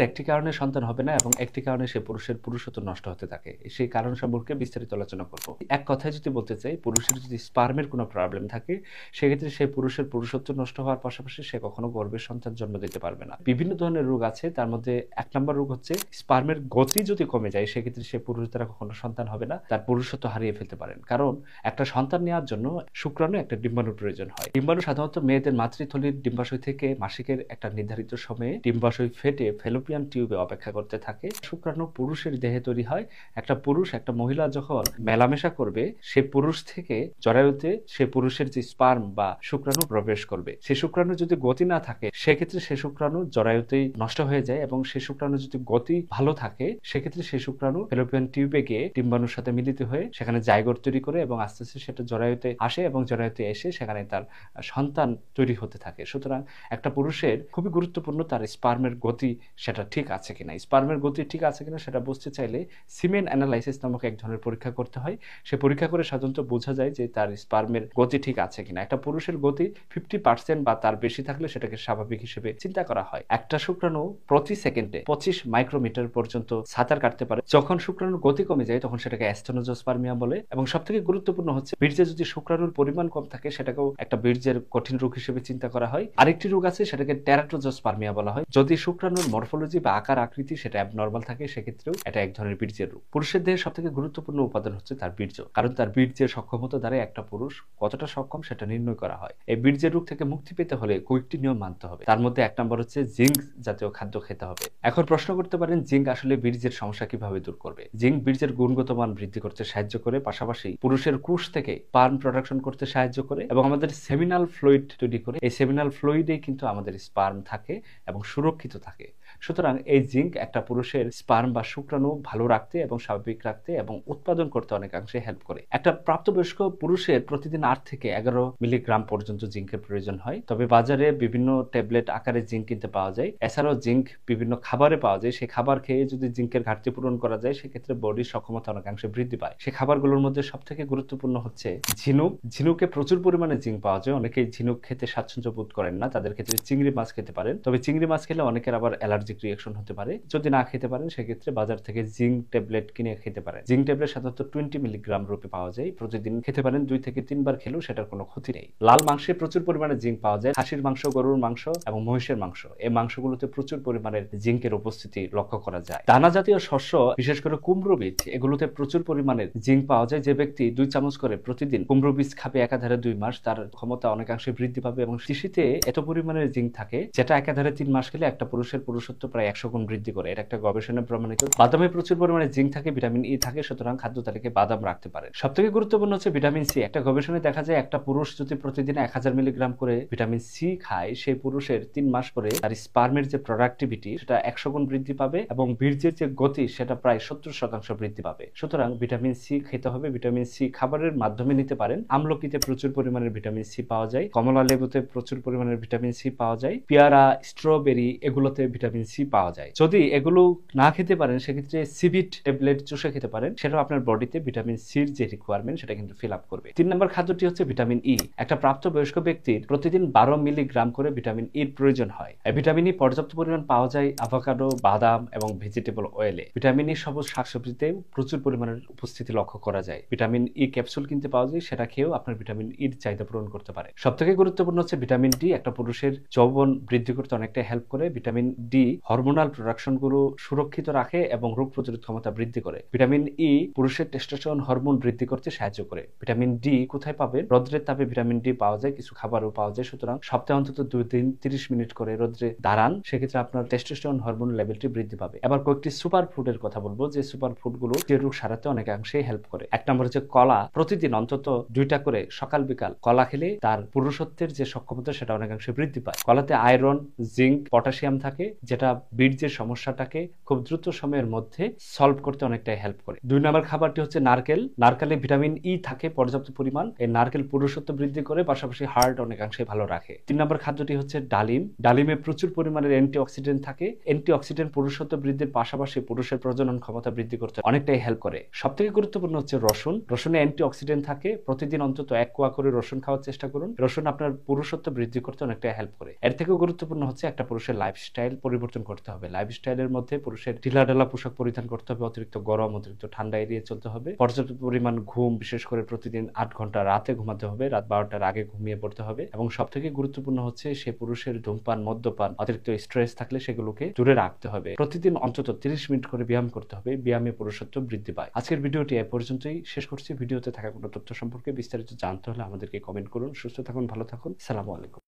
একটি কারণে সন্তান হবে না এবং একটি কারণে সে পুরুষের পুরুষত্ব নষ্ট হতে থাকে। সেই কারণ সম্পর্কে বিস্তারিত আলোচনা করব। এক কথায় যদি বলতে চাই, পুরুষের যদি স্পার্মের কোনো প্রবলেম থাকে, সেক্ষেত্রে সে পুরুষের পুরুষত্ব নষ্ট হওয়ার পাশাপাশি সে কখনো গর্ভের সন্তান জন্ম দিতে পারবে না। বিভিন্ন ধরনের রোগ আছে, তার মধ্যে ১ নম্বর রোগ হচ্ছে স্পার্মের গতি যদি কমে যায়, সেক্ষেত্রে সে পুরুষ দ্বারা কখনো সন্তান হবে না, তার পুরুষত্ব হারিয়ে ফেলতে পারেন। কারণ একটা সন্তান নেওয়ার জন্য শুক্রাণু একটা ডিম্বাণুর প্রয়োজন হয়। ডিম্বাণু সাধারণত মেয়েদের মাতৃথলির ডিম্বাশয় থেকে মাসিকের একটা নির্ধারিত সময়ে ডিম্বাশয় ফেটে ফেলোপিয়ান টিউবে অপেক্ষা করতে থাকে। শুক্রাণু পুরুষের দেহে তৈরি হয়। একটা পুরুষ একটা মহিলা যখন মেলামেশা করবে, সে পুরুষ থেকে জরায়ুতে সে পুরুষের যে স্পার্ম বা শুক্রাণু প্রবেশ করবে। সে শুক্রাণু যদি গতি না থাকে, সেক্ষেত্রে সে শুক্রাণু জরায়ুতেই নষ্ট হয়ে যায়, এবং সে শুক্রাণু যদি গতি ভালো থাকে, সেক্ষেত্রে সে শুক্রাণু ফেলোপিয়ান টিউবে গিয়ে ডিম্বাণুর সাথে মিলিত হয়ে সেখানে জাইগোট তৈরি করে এবং আস্তে আস্তে সেটা জরায়ুতে আসে এবং জরায়ুতে এসে সেখানে তার সন্তান তৈরি হতে থাকে। সুতরাং একটা পুরুষের খুবই গুরুত্বপূর্ণ তার স্পার্মের গতি সেটা ঠিক আছে কিনা। স্পার্মের গতি ঠিক আছে কিনা সেটা বুঝতে চাইলে সিমেন অ্যানালাইসিস নামক এক ধরনের পরীক্ষা করতে হয়। সে পরীক্ষা করে সাধারণত বোঝা যায় যে তার স্পার্মের গতি ঠিক আছে কিনা। একটা পুরুষের গতি 50% বা তার বেশি থাকলে সেটাকে স্বাভাবিক হিসেবে চিন্তা করা হয়। একটা শুক্রাণু প্রতি সেকেন্ডে 25 মাইক্রোমিটার পর্যন্ত সাঁতার কাটতে পারে। যখন শুক্রাণুর গতি কমে যায়, তখন সেটাকে অ্যাস্টেনোজোস্পার্মিয়া বলে। এবং সবথেকে গুরুত্বপূর্ণ হচ্ছে বীর্যে যদি শুক্রাণুর পরিমাণ কম থাকে, সেটাকেও একটা বীর্যের কঠিন রোগ হিসেবে চিন্তা করা হয়। আরেকটি রোগ আছে, সেটাকে টেরাটোজোস্পার্মিয়া বলা হয়। যদি শুক্রাণুর মরফোলজি বা আকার আকৃতি সেটা অ্যাবনর্মাল থাকে, সেক্ষেত্রেও এটা এক ধরনের বীর্যের রোগ। পুরুষের দেহে সবথেকে গুরুত্বপূর্ণ উপাদান হচ্ছে তার বীর্য, কারণ তার বীর্যের সক্ষমতা দ্বারা একটা পুরুষ কতটা সক্ষম সেটা নির্ণয় করা হয়। এই বীর্যের রোগ থেকে মুক্তি পেতে হলে কয়েকটি নিয়ম মানতে হবে। তার মধ্যে 1 নম্বর হচ্ছে জিঙ্ক জাতীয় খাদ্য খেতে হবে। এখন প্রশ্ন করতে পারেন, জিঙ্ক আসলে বীর্যের সমস্যা কিভাবে দূর করবে? জিঙ্ক বীর্যের গুণগত মান বৃদ্ধি করতে সাহায্য করে, পাশাপাশি পুরুষের কোষ থেকে স্পার্ম প্রোডাকশন করতে সাহায্য করে এবং আমাদের সেমিনাল ফ্লুইড তৈরি করে। এই সেমিনাল ফ্লুইডে কিন্তু আমাদের স্পার্ম থাকে এবং সুরক্ষিত থাকে। সুতরাং এই জিঙ্ক একটা পুরুষের স্পার্ম বা শুক্রাণু ভালো রাখতে এবং স্বাভাবিক রাখতে এবং উৎপাদন করতে অনেকাংশে হেল্প করে। একটা প্রাপ্তবয়স্ক পুরুষের প্রতিদিন 8 থেকে 11 মিলিগ্রাম পর্যন্ত জিঙ্কের প্রয়োজন হয়। তবে বাজারে বিভিন্ন ট্যাবলেট আকারে জিঙ্ক কিনতে পাওয়া যায়। এছাড়াও জিঙ্ক বিভিন্ন খাবারে পাওয়া যায়। সেই খাবার খেয়ে যদি জিঙ্কের ঘাটতি পূরণ করা যায়, সেক্ষেত্রে বডির সক্ষমতা অনেকাংশে বৃদ্ধি পায়। সেই খাবারগুলোর মধ্যে সবথেকে গুরুত্বপূর্ণ হচ্ছে ঝিনুক। ঝিনুকে প্রচুর পরিমাণে জিঙ্ক পাওয়া যায়। অনেকেই ঝিনুক খেতে স্বাচ্ছন্দ্য বোধ করেন না, তাদের ক্ষেত্রে চিংড়ি মাছ খেতে পারেন। তবে চিংড়ি মাছ খেলে অনেকের আবার অ্যালার্জিক রিয়াকশন হতে পারে। যদি না খেতে পারেন, সেক্ষেত্রে বাজার থেকে জিঙ্ক ট্যাবলেট কিনে খেতে পারেন। জিঙ্ক ট্যাবলেট সাধারণত 20 মিলিগ্রাম রূপে পাওয়া যায়। প্রতিদিন খেতে পারেন, 2 থেকে 3 বার খেলেও সেটার কোনো ক্ষতি নেই। লাল মাংসে প্রচুর পরিমাণে জিঙ্ক পাওয়া যায়। খাসির মাংস, গরুর মাংস এবং মহিষের মাংস, এই মাংসগুলোতে প্রচুর পরিমাণের জিঙ্কের উপস্থিতি লক্ষ্য করা যায়। দানা জাতীয় শস্য, বিশেষ করে কুমড়ো বীজ, এগুলোতে প্রচুর পরিমাণের জিঙ্ক পাওয়া যায়। যে ব্যক্তি 2 চামচ করে প্রতিদিন কুমড়ো বীজ খাবে একাধারে 2 মাস, তার ক্ষমতা অনেকাংশে বৃদ্ধি পাবে। এবং তিসিতে এত পরিমাণের জিঙ্ক থাকে, যেটা একাধারে 3 মাস খেলে একটা পুরুষের পুরুষত্ব প্রায় 100 গুণ বৃদ্ধি করে। এটা একটা গবেষণায় প্রমাণিত। বাদামে প্রচুর পরিমাণে জিঙ্ক থাকে, ভিটামিন ই থাকে, সুতরাং খাদ্য তালিকায় বাদাম রাখতে পারেন। সবথেকে গুরুত্বপূর্ণ হচ্ছে ভিটামিন সি। একটা গবেষণায় দেখা যায়, একটা পুরুষ যদি প্রতিদিন 1000 মিলিগ্রাম করে ভিটামিন সি খায়, সেই পুরুষের 3 মাস পরে তার স্পার্মের যে প্রোডাক্টিভিটি সেটা 100 গুণ বৃদ্ধি পাবে এবং বীর্যের যে গতি সেটা প্রায় 70% বৃদ্ধি পাবে। সুতরাং ভিটামিন সি খেতে হবে। ভিটামিন সি খাবারের মাধ্যমে নিতে পারেন। আমলকিতে প্রচুর পরিমাণের ভিটামিন সি পাওয়া যায়। কমলা লেবুতে প্রচুর পরিমাণের ভিটামিন সি পাওয়া যায়। পেয়ারা, স্ট্রবেরি, এগুলোতে ভিটামিন সি পাওয়া যায়। যদি এগুলো না খেতে পারেন, সেক্ষেত্রে সিবিট ট্যাবলেট চুষে খেতে পারেন। সেটাও আপনার বডিতে ভিটামিন সির যে রিকোয়ারমেন্ট সেটা কিন্তু ফিল আপ করবে। 3 নম্বর খাদ্যটি হচ্ছে ভিটামিন ই। একটা প্রাপ্তবয়স্ক ব্যক্তির প্রতিদিন 12 মিলিগ্রাম করে ভিটামিন ইর প্রয়োজন হয়। ভিটামিন ই পর্যাপ্ত পরিমাণ পাওয়া যায় আভোকাডো, বাদাম এবং ভেজিটেবল অয়েলে। ভিটামিন ই সবুজ শাকসবজিতে প্রচুর পরিমাণের উপস্থিতি লক্ষ্য করা যায়। ভিটামিন ই ক্যাপসুল কিনতে পাওয়া যায়, সেটা খেয়েও আপনার ভিটামিন ইর চাহিদা পূরণ করতে পারে। সবথেকে গুরুত্বপূর্ণ হচ্ছে ভিটামিন ডি। একটা পুরুষের যৌবন বৃদ্ধি করতে অনেকটা হেল্প করে। ভিটামিন ডি হরমোনাল প্রোডাকশন গুলো সুরক্ষিত রাখে এবং রোগ প্রতিরোধ ক্ষমতা বৃদ্ধি করে। ভিটামিন ই পুরুষের টেস্টোস্টেরন হরমোন বৃদ্ধি করতে সাহায্য করে। ভিটামিন ডি কোথায় পাবেন? রোদ্রের তাপে ভিটামিন ডি পাওয়া যায়, কিছু খাবারও পাওয়া যায়। সুতরাং সপ্তাহে অন্তত 2 দিন 30 মিনিট করে রোদ্রে দাঁড়ান, সেক্ষেত্রে আপনার টেস্টোস্টেরন হরমোন লেভেলটি বৃদ্ধি পাবে। এবার কয়েকটি সুপার ফুডের কথা বলবো, যে সুপার ফুড গুলো যে রোগ সারাতে অনেকাংশে হেল্প করে। 1 নম্বর হচ্ছে কলা। প্রতিদিন অন্তত 2টা করে সকাল বিকাল কলা খেলে তার পুরুষত্বের যে সক্ষমতা সেটা অনেকাংশে বৃদ্ধি পায়। কলাতে আয়রন, জিঙ্ক, পটাশিয়াম থাকে, যেটা বীর্যের সমস্যাটাকে খুব দ্রুত সময়ের মধ্যে সলভ করতে অনেকটাই হেল্প করে। 2 নম্বর খাবারটি হচ্ছে নারকেল। নারকেলে ভিটামিন ই থাকে পর্যাপ্ত পরিমাণ। এই নারকেল পুরুষত্ব বৃদ্ধি করে, পাশাপাশি হার্ট অনেকাংশে ভালো রাখে। 3 নম্বর খাদ্যটি হচ্ছে ডালিম। ডালিমে প্রচুর পরিমাণের অ্যান্টিঅক্সিডেন্ট থাকে। অ্যান্টিঅক্সিডেন্ট পুরুষত্ব বৃদ্ধির পাশাপাশি পুরুষের প্রজনন ক্ষমতা বৃদ্ধি করতে অনেকটাই হেল্প করে। সবথেকে গুরুত্বপূর্ণ হচ্ছে রসুন। রসুনে অ্যান্টিঅক্সিডেন্ট থাকে। প্রতিদিন অন্তত 1 কোয়া করে রসুন খাওয়ার চেষ্টা করুন। রসুন আপনার পুরুষত্ব বৃদ্ধি করতে অনেকটাই হেল্প করে। এর থেকেও গুরুত্বপূর্ণ হচ্ছে একটা পুরুষের লাইফস্টাইল পরিবর্তন পরিবর্তন করতে হবে। লাইফস্টাইলের মধ্যে পুরুষের ঢিলাঢালা পোশাক পরিধান করতে হবে, অতিরিক্ত গরম, অতিরিক্ত ঠান্ডা এড়িয়ে চলতে হবে। পর্যাপ্ত পরিমাণ ঘুম, বিশেষ করে প্রতিদিন ৮ ঘন্টা রাতে ঘুমাতে হবে, রাত ১২টার আগে ঘুমিয়ে পড়তে হবে। এবং সবথেকে গুরুত্বপূর্ণ হচ্ছে সে পুরুষের ধূমপান, মদ্যপান, অতিরিক্ত স্ট্রেস থাকলে সেগুলোকে দূরে রাখতে হবে। প্রতিদিন অন্তত 30 মিনিট করে ব্যায়াম করতে হবে, ব্যায়ামে পুরুষত্ব বৃদ্ধি পায়। আজকের ভিডিওটি এ পর্যন্তই শেষ করছি। ভিডিওতে থাকা কোনো তথ্য সম্পর্কে বিস্তারিত জানতে হলে আমাদেরকে কমেন্ট করুন। সুস্থ থাকুন, ভালো থাকুন। আসসালামু আলাইকুম।